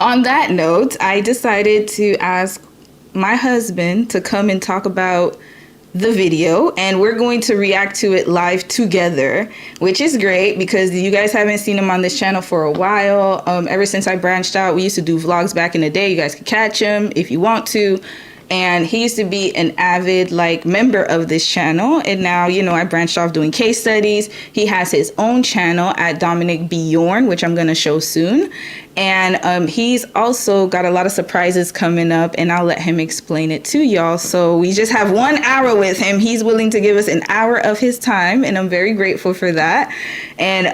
On that note, I decided to ask my husband to come and talk about the video, and we're going to react to it live together, which is great because you guys haven't seen him on this channel for a while. Ever since I branched out, we used to do vlogs back in the day. You guys can catch him if you want to. And he used to be an avid member of this channel. And now, I branched off doing case studies. He has his own channel at Dominic Bjorn, which I'm going to show soon. And he's also got a lot of surprises coming up, and I'll let him explain it to y'all. So we just have 1 hour with him. He's willing to give us an hour of his time, and I'm very grateful for that. And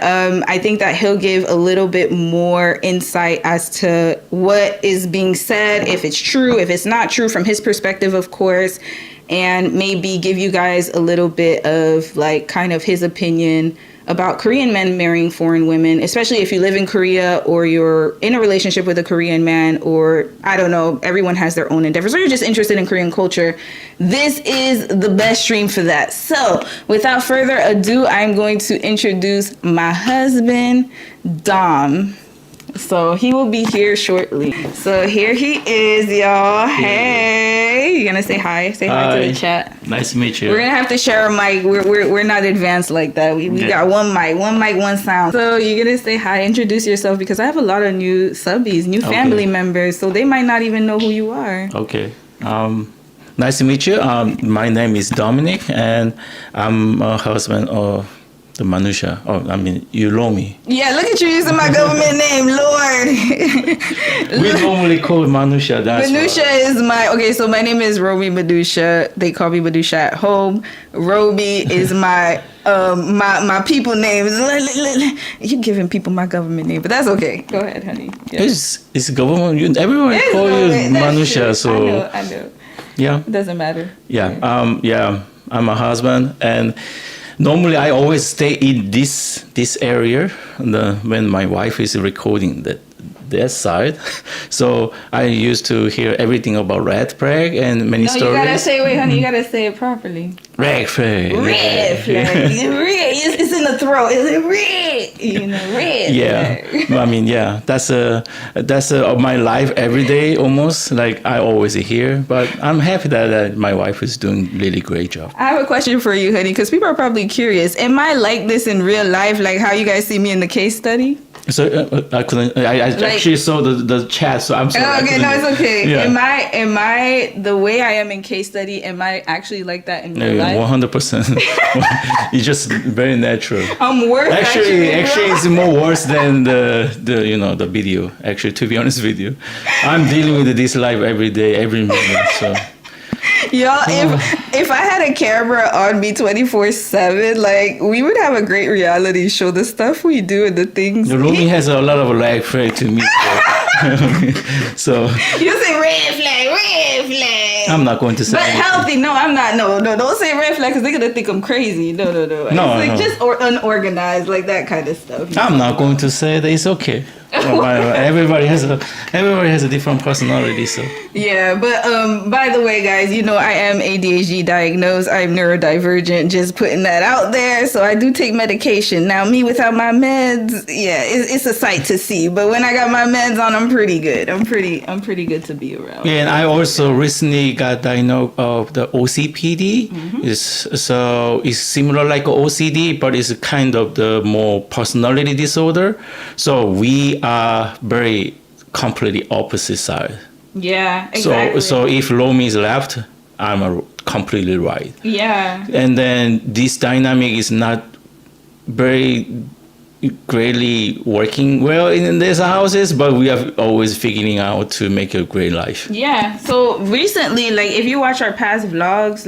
I think that he'll give a little bit more insight as to what is being said, if it's true, if it's not true, from his perspective, of course, and maybe give you guys a little bit of kind of his opinion about Korean men marrying foreign women, especially if you live in Korea or you're in a relationship with a Korean man, or I don't know, everyone has their own endeavors, or you're just interested in Korean culture. This is the best stream for that. So without further ado, I'm going to introduce my husband, Dom. So he will be here shortly. So here he is, y'all. Hey, you gonna say hi? Say hi to the chat. Nice to meet you. We're gonna have to share a mic. We're not advanced like that. We got one mic, one sound. So you're gonna say hi, introduce yourself, because I have a lot of new subbies, new family members, so they might not even know who you are. Okay. Nice to meet you. My name is Dominic, and I'm a husband of the Manusha. You know me. Yeah, look at you using my government name, Lord. We normally call it Manusha. Manusha is so my name is Roby Madusha. They call me Madusha at home. Roby is my my people names. You giving people my government name, but that's okay. Go ahead, honey. Yeah. It's government. Everyone call you Manusha. So I know. Yeah. It doesn't matter. Yeah. Yeah. I'm a husband, and normally I always stay in this area when my wife is recording that side. So I used to hear everything about red flag and many stories. You gotta say, wait, honey, you gotta say it properly. Red flag. Red flag. Red. It's in the throat. Is it red? Red. Yeah. That's my life every day almost. I always hear, but I'm happy that my wife is doing really great job. I have a question for you, honey, because people are probably curious. Am I like this in real life, like how you guys see me in the case study? So I couldn't. I actually saw the chat, so I'm sorry. Okay, no, it's okay. Yeah. Am I the way I am in case study? Am I actually like that in real life? 100%. It's just very natural. I'm worse. Actually, it's more worse than the video. Actually, to be honest with you, I'm dealing with this life every day, every minute. So. Y'all, if I had a camera on me 24/7, we would have a great reality show. The stuff we do and the things. Romy has a lot of lag flag to me. So. You say red flag. I'm not going to say. But anything. Healthy? No, I'm not. No, don't say red flag because they're gonna think I'm crazy. No. No. Just unorganized, that kind of stuff. I'm not going to say that. It's okay. Everybody has a different personality, so yeah. But by the way, guys, I am ADHD diagnosed. I'm neurodivergent. Just putting that out there. So I do take medication. Now, me without my meds, it's a sight to see. But when I got my meds on, I'm pretty good. I'm pretty good to be around. Yeah, and I also recently got diagnosed of the OCPD. Mm-hmm. It's similar like OCD, but it's kind of the more personality disorder. So we are very completely opposite side. Yeah, exactly. So if Romy is left, I'm completely right. Yeah. And then this dynamic is not very greatly working well in these houses, but we are always figuring out to make a great life. Yeah. So recently, if you watch our past vlogs,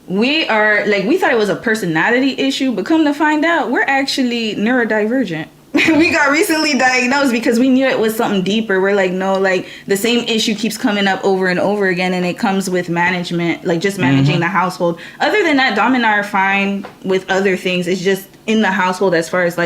we are we thought it was a personality issue, but come to find out, we're actually neurodivergent. We got recently diagnosed because we knew it was something deeper. We're no, the same issue keeps coming up over and over again, and it comes with management, just managing the household. Other than that, Dom and I are fine with other things. It's just in the household as far as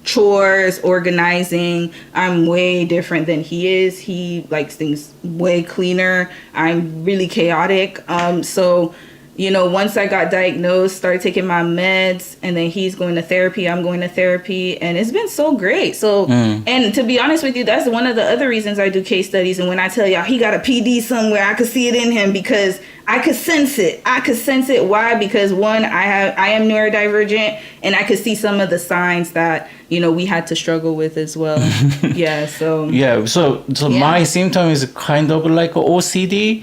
chores, organizing. I'm way different than he is. He likes things way cleaner. I'm really chaotic. So once I got diagnosed, started taking my meds, and then he's going to therapy, I'm going to therapy, and it's been so great. So, and to be honest with you, that's one of the other reasons I do case studies. And when I tell y'all he got a PD somewhere, I could see it in him because I could sense it. Why? Because one, I am neurodivergent, and I could see some of the signs that we had to struggle with as well. Yeah. So. Yeah. So my symptom is kind of like OCD,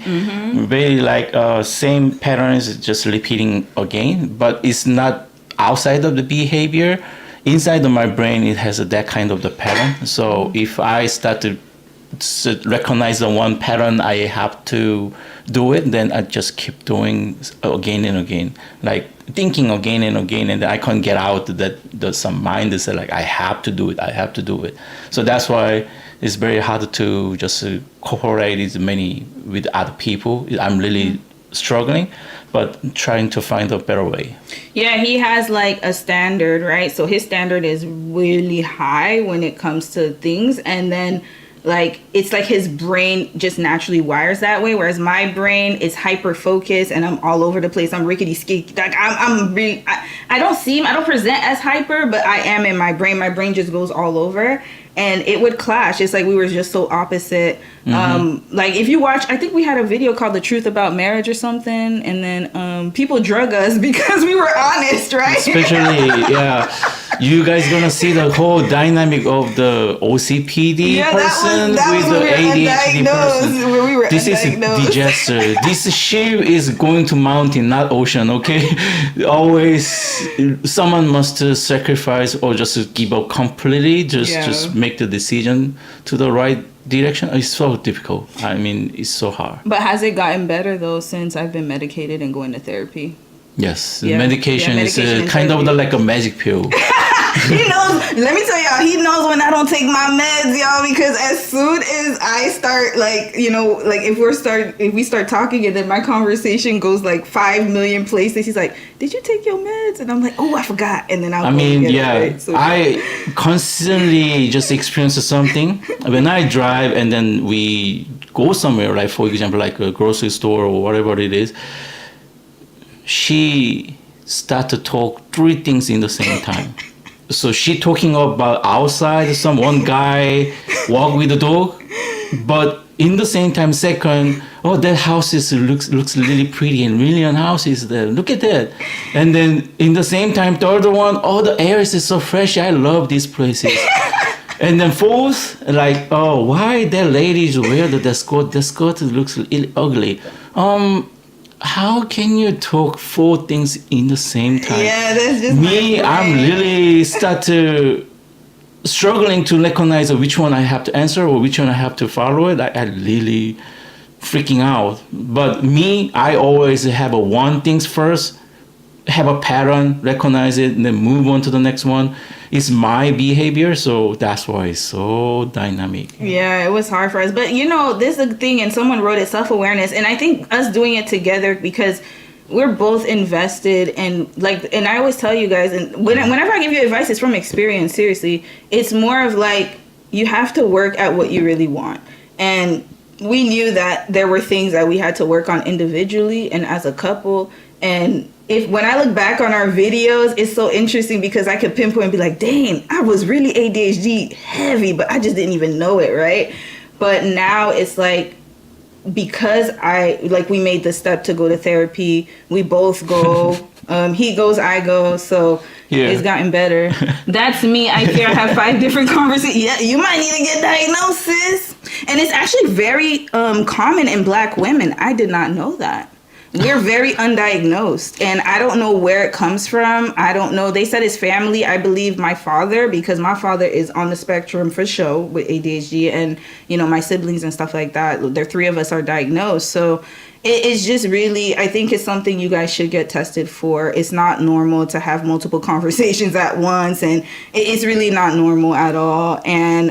very like same patterns, just repeating again, but it's not outside of the behavior. Inside of my brain, it has that kind of the pattern. So if I start to recognize the one pattern, I have to do it, then I just keep doing again and again, like thinking again and again, and I can't get out that there's some mind that says like I have to do it. So that's why it's very hard to just cooperate with other people. I'm really struggling, but trying to find a better way. Yeah, he has like a standard, right? So his standard is really high when it comes to things, and then like it's like his brain just naturally wires that way, whereas my brain is hyper focused and I'm all over the place. I'm rickety ski. Like I'm really I don't present as hyper, but I am in my brain. My brain just goes all over, and it would clash. It's like we were just so opposite. Like if you watch, I think we had a video called "The Truth About Marriage" or something, and then people drug us because we were honest, right? Especially, yeah. You guys gonna see the whole dynamic of the OCPD person with the ADHD person. Where we were this is a disaster. This ship is going to mountain, not ocean. Okay, always someone must sacrifice or just give up completely. Just make the decision to the right direction. It's so difficult. I mean, it's so hard. But has it gotten better though since I've been medicated and going to therapy? Yes, medication is kind of like a magic pill. He knows. Let me tell y'all, he knows when I don't take my meds, y'all, because as soon as I start, like, like if we start talking and then my conversation goes like 5 million places, he's like, "Did you take your meds?" And I'm like, "Oh, I forgot." And then I constantly just experience something when I drive, and then we go somewhere, like for example, like a grocery store or whatever it is. She start to talk 3 things in the same time. So she talking about outside, one guy walk with the dog, but in the same time, second, oh, that house looks really pretty, and million houses there. Look at that. And then in the same time, third one, oh, the air is so fresh. I love these places. And then fourth, like, oh, why that ladies wear the skirt? The skirt looks ugly. How can you talk 4 things in the same time? Yeah, that's just me. I'm really start to struggling to recognize which one I have to answer or which one I have to follow it. I really freaking out. But me, I always have a one things first, have a pattern, recognize it, and then move on to the next one. It's my behavior, so that's why it's so dynamic. Yeah, it was hard for us. But this is the thing, and someone wrote it, self-awareness. And I think us doing it together, because we're both invested and I always tell you guys, and whenever I give you advice, it's from experience, seriously. It's more of like, you have to work at what you really want. And we knew that there were things that we had to work on individually and as a couple. And when I look back on our videos, it's so interesting because I could pinpoint and be like, dang, I was really ADHD heavy, but I just didn't even know it, right? But now it's like, because we made the step to go to therapy, we both go, he goes, I go, so it's gotten better. That's me. I fear I have 5 different conversations. Yeah, you might need to get diagnosis. And it's actually very common in Black women. I did not know that. We're very undiagnosed, and I don't know where it comes from. I don't know. They said it's family. I believe my father, because my father is on the spectrum for sure with ADHD, and my siblings and stuff like that. There 3 of us are diagnosed, so it's just really, I think it's something you guys should get tested for. It's not normal to have multiple conversations at once, and it's really not normal at all. And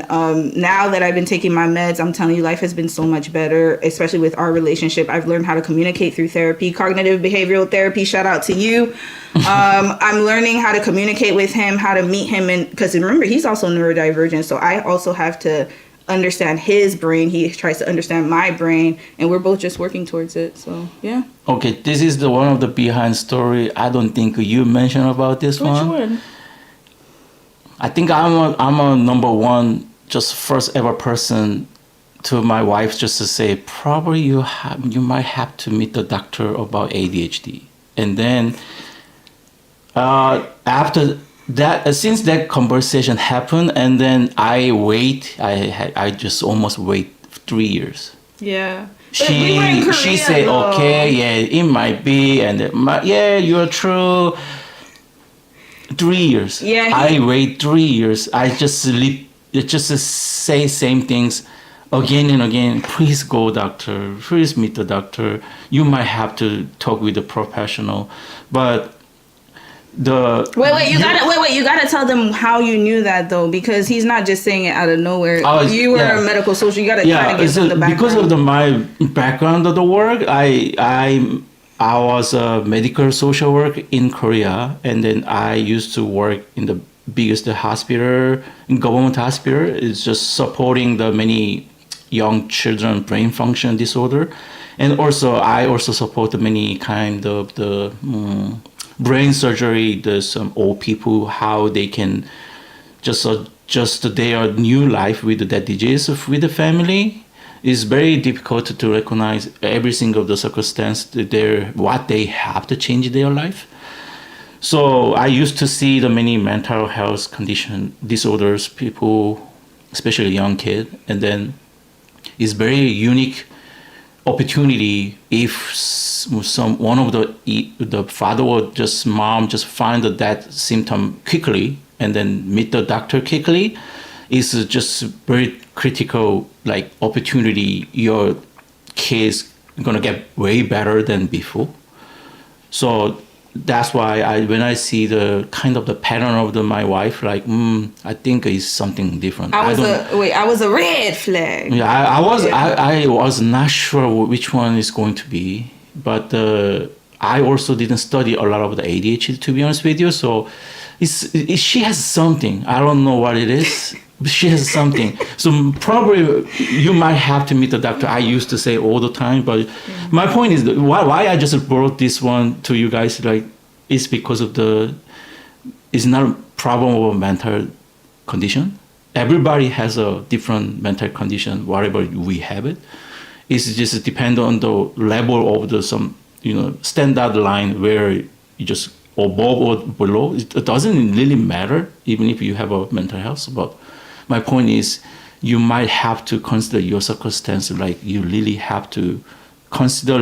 now that I've been taking my meds, I'm telling you, life has been so much better, especially with our relationship. I've learned how to communicate through therapy, cognitive behavioral therapy. Shout out to you. I'm learning how to communicate with him, how to meet him, and because remember, he's also neurodivergent, so I also have to understand his brain. He tries to understand my brain, and we're both just working towards it. So yeah. Okay, this is the one of the behind story. I don't think you mentioned about this Which one. one? I think I'm a number one, just first ever person to my wife just to say probably you might have to meet the doctor about ADHD, and then after that, since that conversation happened, and then I just almost wait 3 years. Yeah. But we were in Korea, She said though. okay, yeah, it might be, and yeah, you're true. 3 years. Yeah, I wait 3 years. I just sleep. Just say same things again and again. Please go, doctor. Please meet the doctor. You might have to talk with a professional, but Wait, you gotta tell them how you knew that though, because he's not just saying it out of nowhere. You were a medical social. You gotta kind of give them the background. Because of my background of the work, I was a medical social work in Korea, and then I used to work in the biggest hospital, government hospital. It's just supporting the many young children brain function disorder, and also I also support many kind of the brain surgery. There's some old people how they can just adjust their new life with that disease with the family. It's very difficult to recognize every single of the circumstance what they have to change their life. So I used to see the many mental health condition disorders, people, especially young kid, and then it's very unique opportunity if one of the father or just mom just find that symptom quickly and then meet the doctor quickly. It's just very critical like opportunity. Your kids gonna get way better than before. So that's why when I see the kind of the pattern of my wife, like I think it's something different. I was a red flag. Yeah, I was not sure which one is going to be, but I also didn't study a lot of the ADHD, to be honest with you. So she has something. I don't know what it is. But she has something. So probably you might have to meet the doctor. I used to say all the time, but my point is why I just brought this one to you guys. Like, it's because of it's not a problem of a mental condition. Everybody has a different mental condition, whatever we have it. It's just depend on the level of some standard line where you just above or below. It doesn't really matter even if you have a mental health, but my point is, you might have to consider your circumstance. Like you really have to consider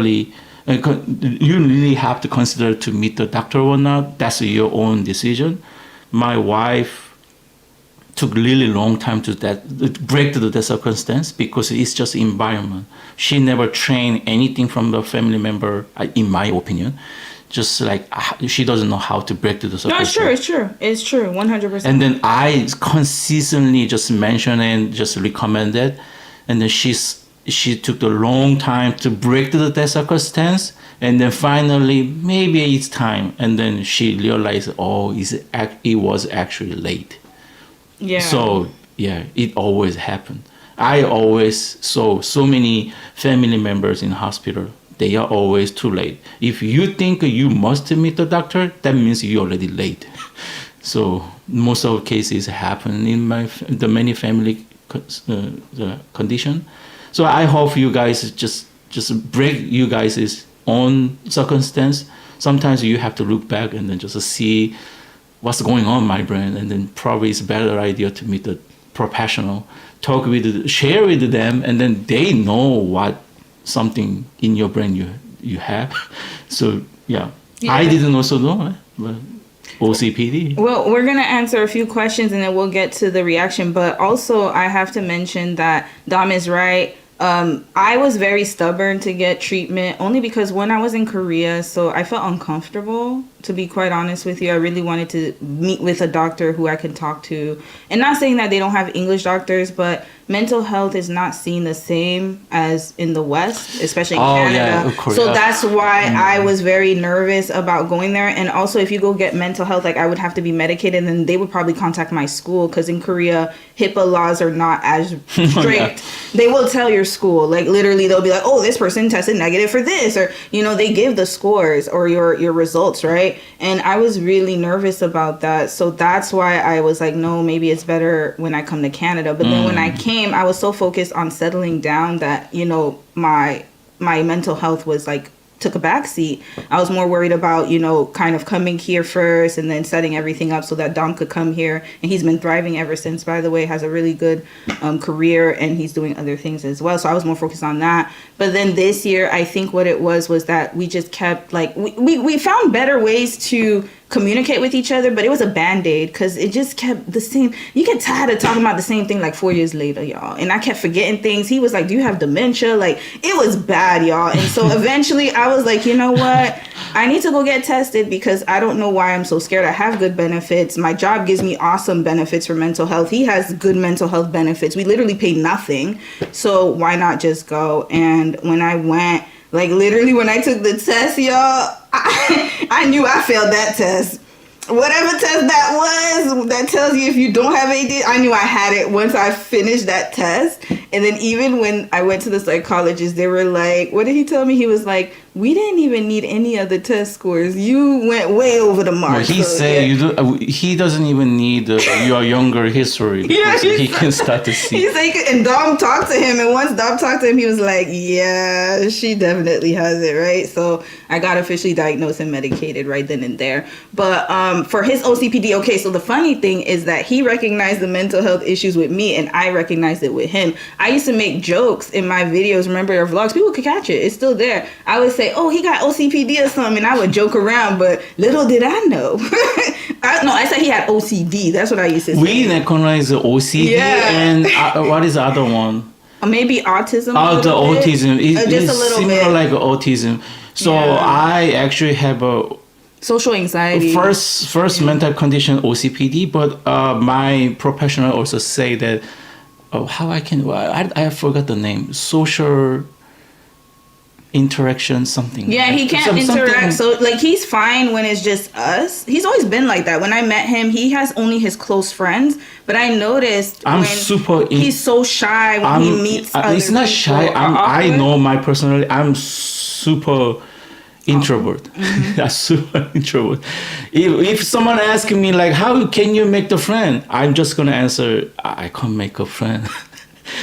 to meet the doctor or not. That's your own decision. My wife took really long time to break to the circumstance because it's just environment. She never trained anything from the family member, in my opinion. Just like she doesn't know how to break to the circumstance. No, it's true, 100%. And then I consistently just mention and just recommend it, and then she took a long time to break to that circumstance, and then finally maybe it's time, and then she realized it was actually late. Yeah. So yeah, it always happened. I always saw so many family members in hospital. They are always too late. If you think you must meet the doctor, that means you're already late. So most of the cases happen in the many family condition. So I hope you guys just break you guys' own circumstance. Sometimes you have to look back and then just see what's going on in my brain, and then probably it's a better idea to meet the professional, share with them, and then they know what something in your brain you have. So yeah. I didn't also know but OCPD. Well, we're gonna answer a few questions and then we'll get to the reaction, but also I have to mention that Dom is right. I was very stubborn to get treatment only because when I was in Korea, so I felt uncomfortable to be quite honest with you. I really wanted to meet with a doctor who I can talk to. And not saying that they don't have English doctors, but mental health is not seen the same as in the West, especially in Canada. Yeah, of course, so yeah. that's why I was very nervous about going there. And also, if you go get mental health, like I would have to be medicated, and then they would probably contact my school, because in Korea, HIPAA laws are not as strict. They will tell your school, like literally, they'll be like, "Oh, this person tested negative for this," or they give the scores or your results, right? And I was really nervous about that, so that's why I was like, no, maybe it's better when I come to Canada. But then when I came, I was so focused on settling down that my mental health was like took a backseat. I was more worried about kind of coming here first and then setting everything up so that Dom could come here, and he's been thriving ever since, by the way. Has a really good career, and he's doing other things as well, so I was more focused on that. But then this year, I think what it was that we just kept like we found better ways to communicate with each other, but it was a band-aid, because it just kept the same. You get tired of talking about the same thing like 4 years later, y'all, and I kept forgetting things. He was like, "Do you have dementia?" Like, it was bad, y'all. And so eventually I was like, you know what, I need to go get tested, because I don't know why I'm so scared. I have good benefits. My job gives me awesome benefits for mental health. He has good mental health benefits. We literally pay nothing, so why not just go? And when I went, like literally when I took the test, y'all, I knew I failed that test. Whatever test that was, that tells you if you don't have ADHD, I knew I had it once I finished that test. And then even when I went to the psychologist, they were like, what did he tell me? He was like, we didn't even need any of the test scores. You went way over the mark. Well, he doesn't even need your younger history, because he can start to see. He's like, and Dom talked to him, and once Dom talked to him, he was like, yeah, she definitely has it, right? So I got officially diagnosed and medicated right then and there. But for his OCPD, okay, so the funny thing is that he recognized the mental health issues with me, and I recognized it with him. I used to make jokes in my videos, remember, your vlogs, people could catch it, it's still there. I would say, oh, he got OCPD or something, and I would joke around, but little did I know. I said he had OCD, that's what I used to say. We recognize the OCD, and what is the other one? Maybe autism. Oh, the autism. Just a little similar bit. like autism. So I actually have a social anxiety. First mental condition, OCPD, but my professional also say that I forgot the name, social interaction something. Yeah, he can't interact. So like he's fine when it's just us. He's always been like that. When I met him, he has only his close friends. But I noticed he's so shy when he meets other people. It's not shy. I know my personality. I'm super introvert. Mm-hmm. I'm super introvert. If someone asks me like, how can you make the friend? I'm just gonna answer, I can't make a friend.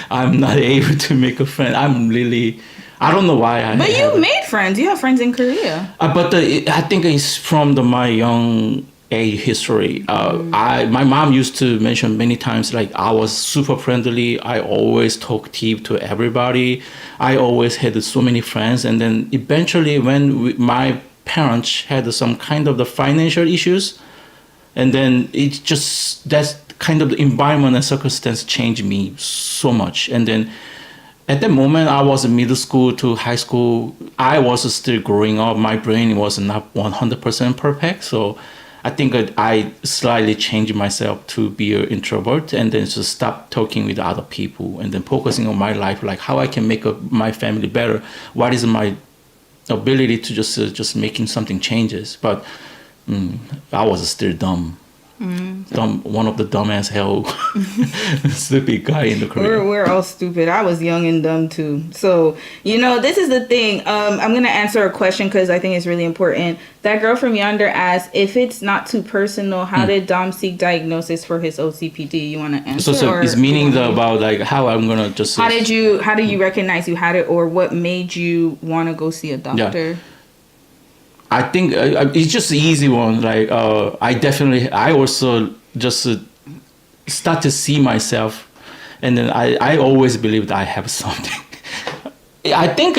I'm not able to make a friend. I don't know why. But you made friends. You have friends in Korea. But I think it's from my young age history. My mom used to mention many times, like, I was super friendly. I always talkative to everybody. I always had so many friends. And then eventually when my parents had some kind of the financial issues, and then that's kind of the environment and circumstance changed me so much. And then at that moment, I was in middle school to high school. I was still growing up. My brain was not 100% perfect. So I think I slightly changed myself to be an introvert, and then just stop talking with other people, and then focusing on my life, like how I can make my family better. What is my ability to just making something changes. But I was still dumb. Dumb, one of the dumbass hell stupid guy in the Korea. We're all stupid. I was young and dumb too. So, this is the thing. I'm going to answer a question because I think it's really important. That girl from yonder asked, if it's not too personal, how did Dom seek diagnosis for his OCPD? You want to answer? So it's meaning about like how I'm going to just... How did you recognize you had it, or what made you want to go see a doctor? Yeah. I think it's just the easy one. Like I also just start to see myself, and then I always believed I have something. I think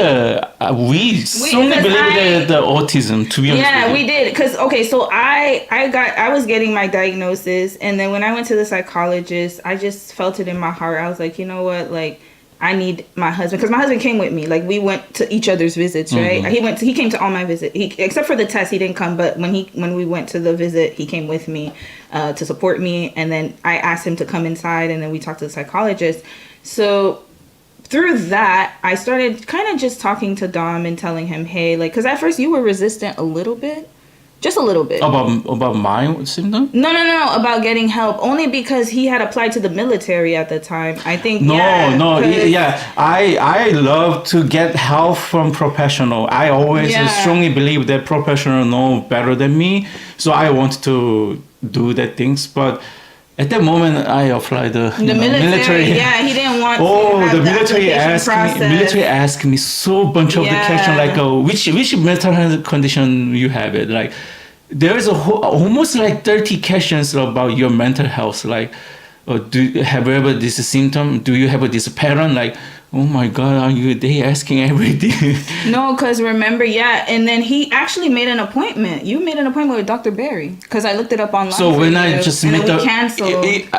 we strongly believe the autism. To be honest, yeah, we did. Because so I was getting my diagnosis, and then when I went to the psychologist, I just felt it in my heart. I was like, you know what, like, I need my husband, because my husband came with me. Like, we went to each other's visits, right? He came to all my visits. Except for the test, he didn't come. But when we went to the visit, he came with me to support me. And then I asked him to come inside, and then we talked to the psychologist. So through that, I started kind of just talking to Dom and telling him, hey, like, because at first you were resistant a little bit. Just a little bit. About my symptom? No, about getting help. Only because he had applied to the military at the time. I think. I love to get help from professional. I always strongly believe that professional know better than me. So I want to do that things, but at that moment I applied the military. Yeah, he didn't want. The military asked me. Military asked me so bunch of the question like, which mental health condition you have it like. There's almost like 30 questions about your mental health. Like, have you ever this symptom? Do you have this pattern? Like, oh my God, they asking everything? No, because remember, and then he actually made an appointment. You made an appointment with Dr. Berry, because I looked it up online. So when I just made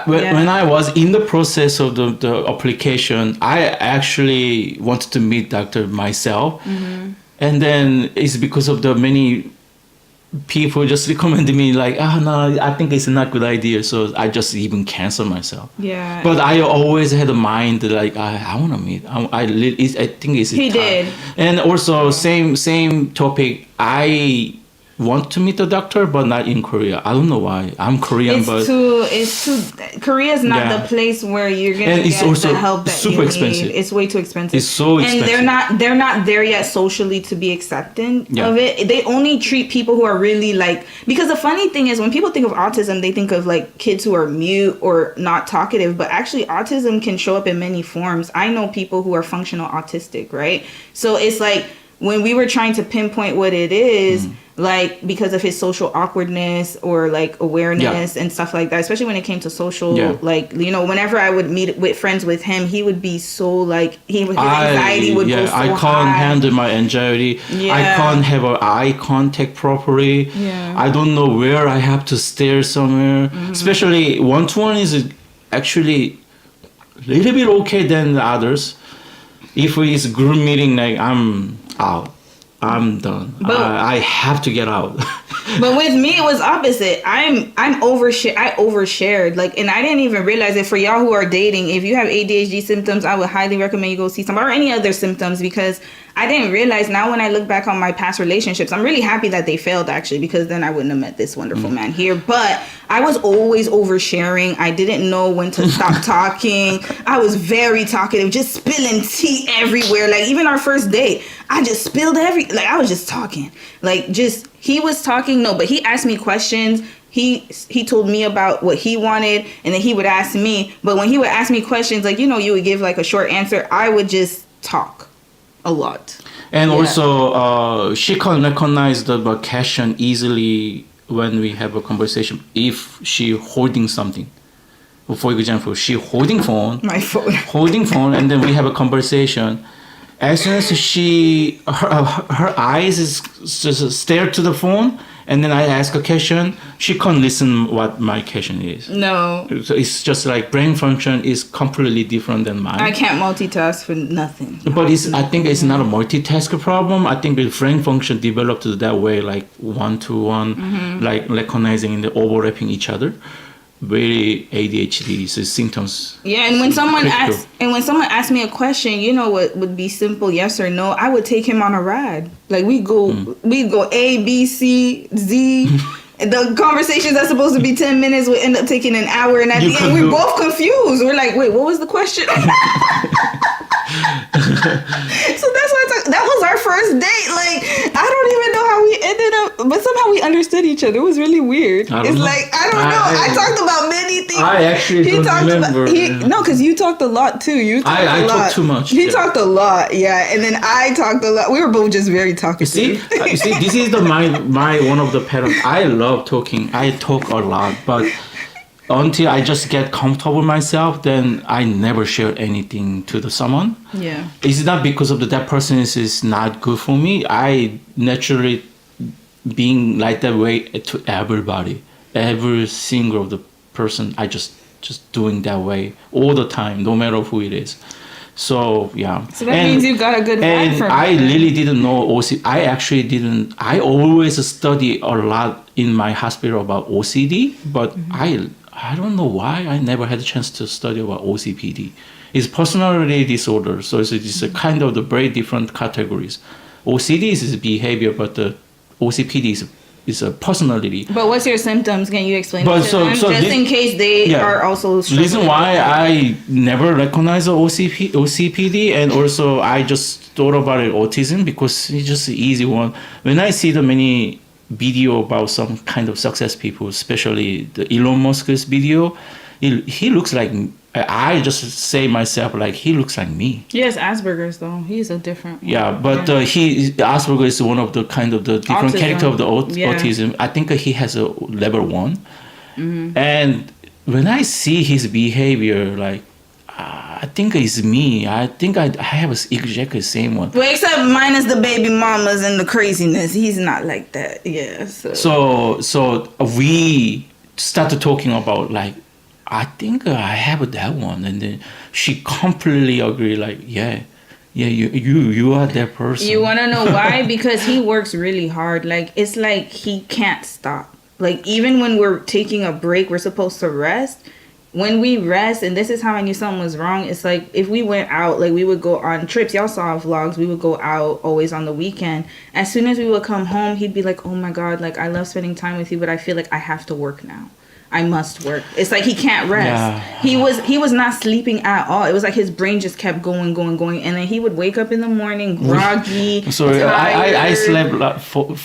when I was in the process of the application, I actually wanted to meet doctor myself, and then it's because of the many people just recommended me like, no, I think it's not a good idea. So I just even canceled myself. Yeah. But I always had a mind like, I want to meet. I think it's he time. Did. And also same topic. I want to meet the doctor, but not in Korea. I don't know why. I'm Korean, it's too. Korea is not the place where you're gonna get the help that super you expensive. need. It's way too expensive. It's so expensive. And they're not there yet socially to be accepting of it. They only treat people who are really like, because the funny thing is when people think of autism, they think of like kids who are mute or not talkative, but actually autism can show up in many forms. I know people who are functional autistic, right? So it's like when we were trying to pinpoint what it is, like because of his social awkwardness or like awareness and stuff like that, especially when it came to social, like, you know, whenever I would meet with friends with him, he would be so like, his anxiety would go so I can't high. handle my anxiety. I can't have an eye contact properly. I don't know where I have to stare somewhere. Especially one-to-one is actually a little bit okay than the others. If it's group meeting, like I'm out. I'm done. I have to get out. But with me, it was opposite. I overshared. Like, and I didn't even realize it. For y'all who are dating, if you have ADHD symptoms, I would highly recommend you go see somebody, or any other symptoms, because I didn't realize. Now when I look back on my past relationships, I'm really happy that they failed, actually, because then I wouldn't have met this wonderful man here. But I was always oversharing. I didn't know when to stop talking. I was very talkative, just spilling tea everywhere. Like, even our first date, I just spilled I was just talking. Like, just, he was talking, but he asked me questions. He told me about what he wanted, and then he would ask me. But when he would ask me questions, like, you know, you would give like a short answer, I would just talk a lot. And also, she can recognize the question easily when we have a conversation if she holding something. For example, she holding phone, my phone, holding phone, and then we have a conversation. As soon as her eyes is just stare to the phone, and then I ask a question, she can't listen what my question is. No. So it's just like brain function is completely different than mine. I can't multitask for nothing. But I think it's not a multitask problem. I think the brain function developed that way, like one-to-one, like recognizing and overlapping each other. Very ADHD symptoms. Yeah, and when someone asks me a question, you know what would be simple yes or no, I would take him on a ride. Like we go A, B, C, Z. The conversations that's supposed to be 10 minutes would end up taking an hour, and at the end we're both confused. We're like, wait, what was the question? So that's why that was our first date. Like, I don't even know how we ended up, but somehow we understood each other. It was really weird. I don't know. I talked about many things. I actually don't remember. No, because you talked a lot too. I talked too much. He talked a lot, and then I talked a lot. We were both just very talkative. You see, this is my one of the patterns. I love talking. I talk a lot, but until I just get comfortable with myself, then I never share anything to someone. Yeah. It's not because of that person is not good for me. I naturally being like that way to everybody. Every single of the person, I just doing that way all the time, no matter who it is. So yeah. So that means you got a good vibe and from I it. really didn't know OCD. I actually didn't. I always study a lot in my hospital about OCD, but I don't know why I never had a chance to study about OCPD. It's personality disorder, so it's a kind of the very different categories. OCD is behavior, but the OCPD is a personality. But what's your symptoms? Can you explain But it to them? Just in case they are also struggling. Reason why I never recognize the OCPD, and also I just thought about it autism because it's just an easy one. When I see the many video about some kind of success people, especially the Elon Musk's video, he looks like, I just say myself like he looks like me. He has Asperger's though. He's a different one. Yeah, but Asperger is one of the kind of the different Autism. character of the Yeah. autism. I think he has a level 1, and when I see his behavior, like I think it's me. I think I have exactly the same one. Well, except minus the baby mamas and the craziness. He's not like that. Yeah. So we started talking about like, I think I have that one, and then she completely agreed. Like, yeah, you are that person. You want to know why? Because he works really hard. Like, it's like he can't stop. Like, even when we're taking a break, we're supposed to rest. When we rest, and this is how I knew something was wrong, it's like if we went out, like we would go on trips. Y'all saw vlogs. We would go out always on the weekend. As soon as we would come home, he'd be like, oh my God, like I love spending time with you, but I feel like I have to work now. I must work. It's like he can't rest. Yeah. He was not sleeping at all. It was like his brain just kept going, and then he would wake up in the morning groggy. Sorry, I tired. slept like 4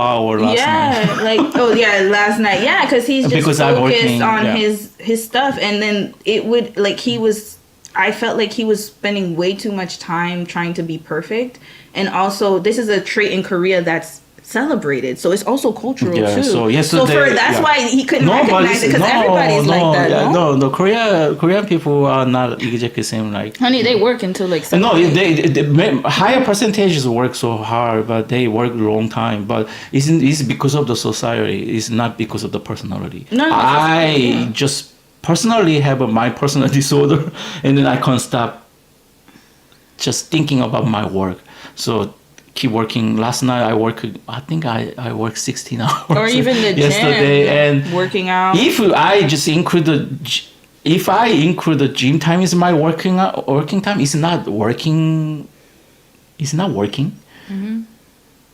hours last night. Last night. Yeah, because he's just Because I'm focused working, on yeah. his stuff, and then it would like I felt like he was spending way too much time trying to be perfect, and also this is a trait in Korea that's celebrated, so it's also cultural too. So yesterday, that's why he couldn't recognize it, because everybody's like that. Yeah, no, no, Korean people are not exactly same like. honey, they work until like 7 No, a.m. they higher percentages work so hard, but they work a long time. But it's because of the society. It's not because of the personality. No, I just personally have my personal disorder, and then I can't stop just thinking about my work. So keep working. Last night I think I worked 16 hours. Or even the yesterday, gym, and working out. If I just include the gym time is my working time, it's not working. It's not working. Mm-hmm.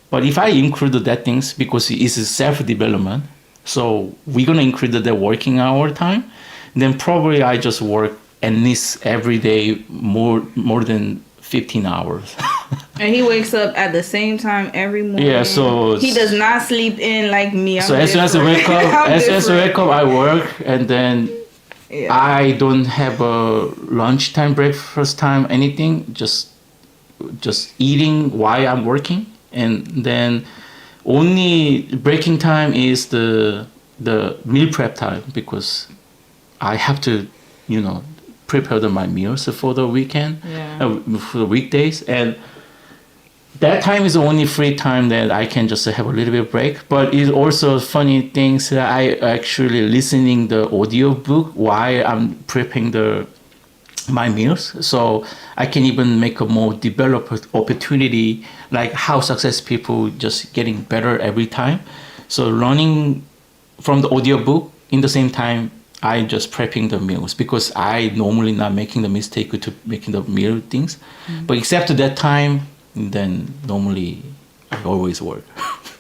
But if I include that things, because it's self-development, so we're gonna include the working hour time, then probably I just work at least every day more than 15 hours. And he wakes up at the same time every morning. Yeah, so he does not sleep in like me. So as soon as I wake up, I work, and then I don't have a lunchtime, breakfast time, anything. Just eating while I'm working, and then only breaking time is the meal prep time, because I have to, prepare my meals for the weekend, for the weekdays, and that time is the only free time that I can just have a little bit of break. But it's also funny things that I actually listening the audio book while I'm preparing my meals, so I can even make a more developed opportunity, like how success people just getting better every time. So learning from the audio book in the same time, I just prepping the meals, because I normally not making the mistake to making the meal things. But except that time, then normally I always work.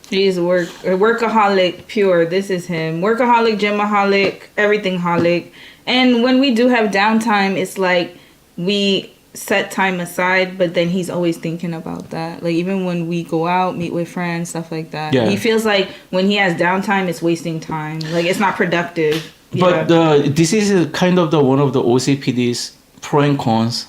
He's workaholic pure. This is him. Workaholic, gymaholic, everything-holic. And when we do have downtime, it's like we set time aside, but then he's always thinking about that. Like even when we go out, meet with friends, stuff like that. Yeah. He feels like when he has downtime, it's wasting time. Like it's not productive. But this is kind of one of the OCPD's pro and cons.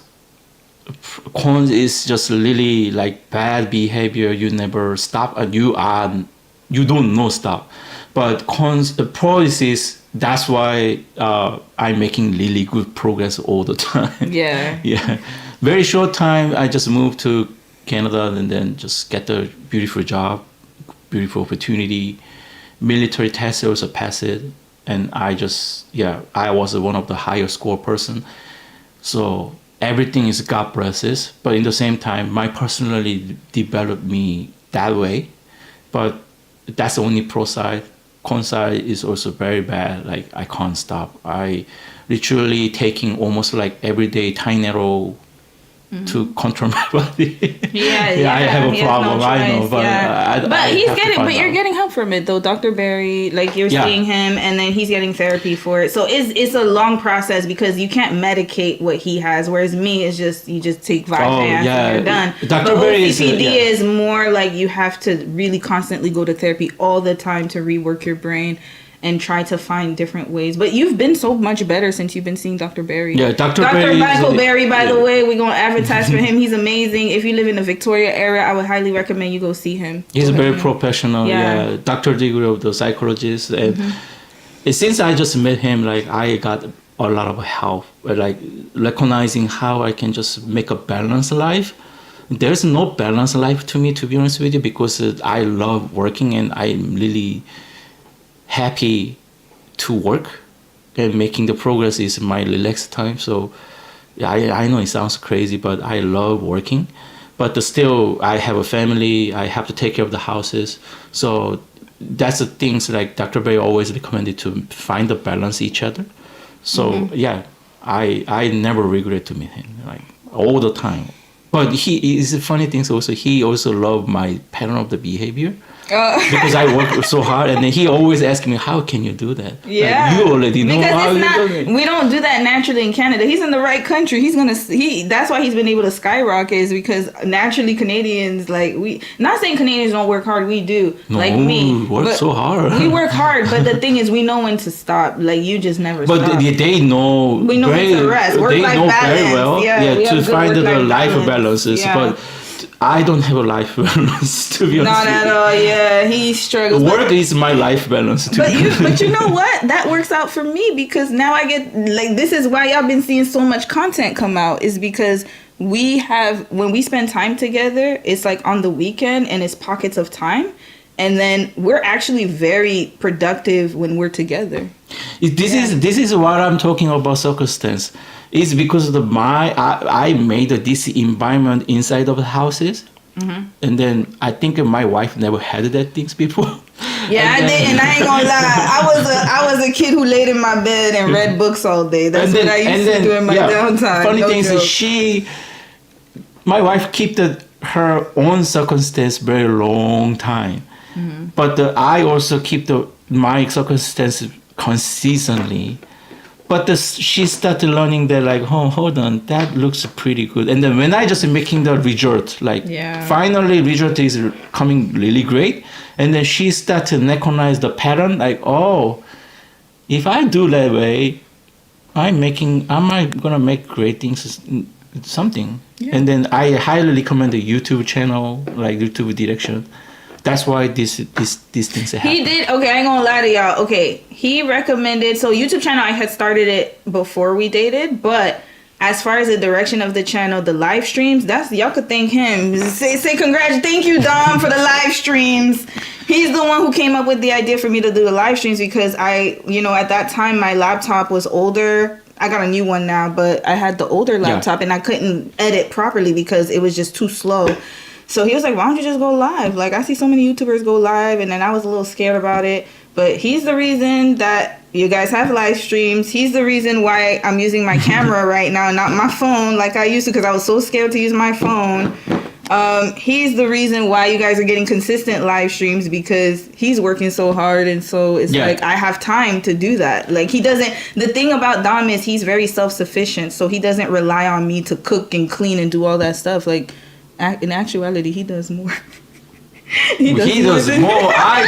Cons is just really like bad behavior. You never stop, and you don't know stop. But pros is that's why I'm making really good progress all the time. Yeah. Yeah. Very short time. I just moved to Canada, and then just get a beautiful job, beautiful opportunity. Military test also passed it. And I was one of the higher score person. So everything is God blesses, but in the same time, my personally developed me that way. But that's the only pro side. Con side is also very bad. Like I can't stop. I literally taking almost like everyday Tylenol to control my body. I have a problem. No I know, choice, but but he's getting. But you're getting help from it though, Dr. Barry. Like you're seeing him, and then he's getting therapy for it. So it's a long process because you can't medicate what he has. Whereas me, it's just you just take Vyvanse and you're done. Dr. But Barry OCPD is more like you have to really constantly go to therapy all the time to rework your brain and try to find different ways. But you've been so much better since you've been seeing Dr. Barry. Yeah, Dr. Barry. Michael Barry, by the way, we're going to advertise for him. He's amazing. If you live in the Victoria area, I would highly recommend you go see him. He's very professional. Yeah. Doctor degree of the psychologist. And since I just met him, like I got a lot of help, like recognizing how I can just make a balanced life. There's no balanced life to me, to be honest with you, because I love working and I'm really happy to work, and making the progress is my relaxed time. So I know it sounds crazy, but I love working. But still, I have a family. I have to take care of the houses. So that's the things like Dr. Bay always recommended to find the balance each other. So I never regret to meet him, like all the time. But he is funny things also. He also loved my pattern of the behavior. Because I work so hard, and then he always asks me, "How can you do that?" Yeah, like, you already know how you do it. We don't do that naturally in Canada. He's in the right country. That's why he's been able to skyrocket, is because naturally Canadians, like we, not saying Canadians don't work hard, we do. No, like me, work so hard. We work hard, but the thing is, we know when to stop. Like you just never. But stop. They know. We know when to rest. They know balance. very well. Yeah, to find the life balances, yeah. but I don't have a life balance, to be honest. Not at all. Yeah, he struggles. Work is my life balance. But you know what? That works out for me because now I get like, this is why y'all been seeing so much content come out, is because when we spend time together, it's like on the weekend and it's pockets of time. And then we're actually very productive when we're together. This is what I'm talking about circumstance. It's because of I made this environment inside of the houses, and then I think my wife never had that things before. Yeah, I did, and I ain't gonna lie. I was a kid who laid in my bed and read books all day. That's what I used to do in my downtime. Funny thing is, my wife kept her own circumstance very long time, but I also keep my circumstance consistently. But she started learning that, like, oh, hold on, that looks pretty good. And then when I just making the result, like, finally result is coming really great. And then she started to recognize the pattern, like, oh, if I do that way, am I gonna make great things, something. Yeah. And then I highly recommend the YouTube channel, like YouTube direction. That's why these things happen. He did. Okay, I ain't gonna lie to y'all. Okay, he recommended. So YouTube channel, I had started it before we dated, but as far as the direction of the channel, the live streams, that's y'all could thank him. Say congrats, thank you, Dom, for the live streams. He's the one who came up with the idea for me to do the live streams because at that time my laptop was older. I got a new one now, but I had the older laptop and I couldn't edit properly because it was just too slow. So he was like, why don't you just go live? Like, I see so many YouTubers go live, and then I was a little scared about it. But he's the reason that you guys have live streams. He's the reason why I'm using my camera right now, not my phone like I used to, because I was so scared to use my phone. He's the reason why you guys are getting consistent live streams, because he's working so hard, and so it's like I have time to do that. Like, he doesn't. The thing about Dom is he's very self-sufficient, so he doesn't rely on me to cook and clean and do all that stuff. Like, in actuality, he does more. He does more. I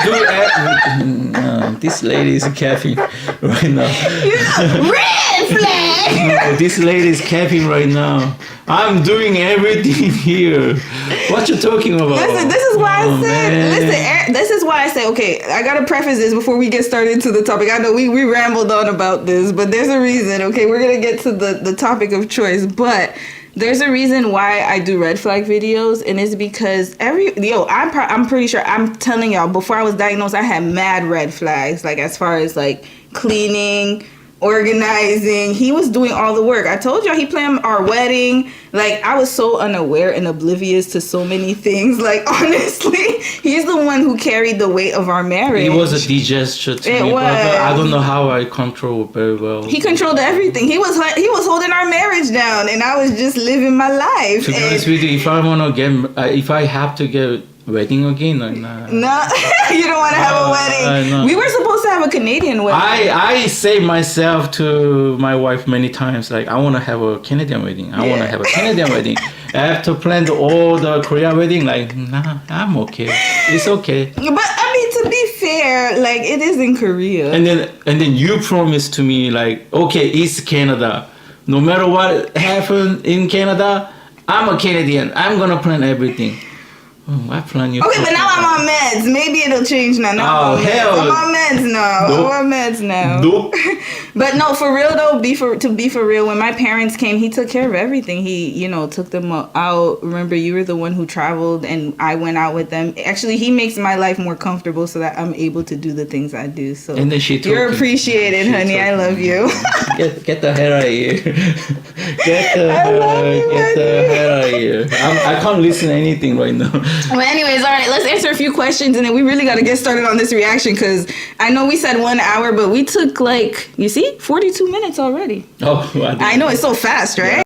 do. This lady is capping right now. Red flag. No, this lady is capping right now. I'm doing everything here. What you talking about? Listen, this is why I said. This is why I say. Okay, I gotta preface this before we get started into the topic. I know we rambled on about this, but there's a reason. Okay, we're gonna get to the topic of choice, but there's a reason why I do red flag videos, and it's because I'm pretty sure, I'm telling y'all, before I was diagnosed, I had mad red flags, like as far as like cleaning, organizing. He was doing all the work. I told y'all he planned our wedding. Like, I was so unaware and oblivious to so many things. Like, honestly, he's the one who carried the weight of our marriage. It was a disaster to me, but I don't know how I control very well. He controlled everything. He was holding our marriage down, and I was just living my life. To be honest with you, if I have to get wedding again, no, you don't want to have a wedding. No. We were supposed to have a Canadian wedding. I say myself to my wife many times, like, I want to have a Canadian wedding. I want to have a Canadian wedding. I have to plan all the Korean wedding. Like, nah, I'm okay. It's okay. But I mean, to be fair, like, it is in Korea. And then you promised to me, like, okay, it's Canada. No matter what happened in Canada, I'm a Canadian. I'm gonna plan everything. Oh, I plan you. Okay, but now I'm on meds. Maybe it'll change now. Oh, hell. I'm on meds now. Nope. I'm on meds now. Nope. But no, for real though, to be for real, when my parents came, he took care of everything. He, took them out. Remember, you were the one who traveled and I went out with them. Actually, he makes my life more comfortable so that I'm able to do the things I do. So and then you're appreciated, honey. I love you. Get the hell out of here. Get the hell out of here. I can't listen to anything right now. But anyways, all right, let's answer a few questions and then we really got to get started on this reaction because I know we said 1 hour, but we took 42 minutes already. Oh, I know, it's so fast, right? Yeah.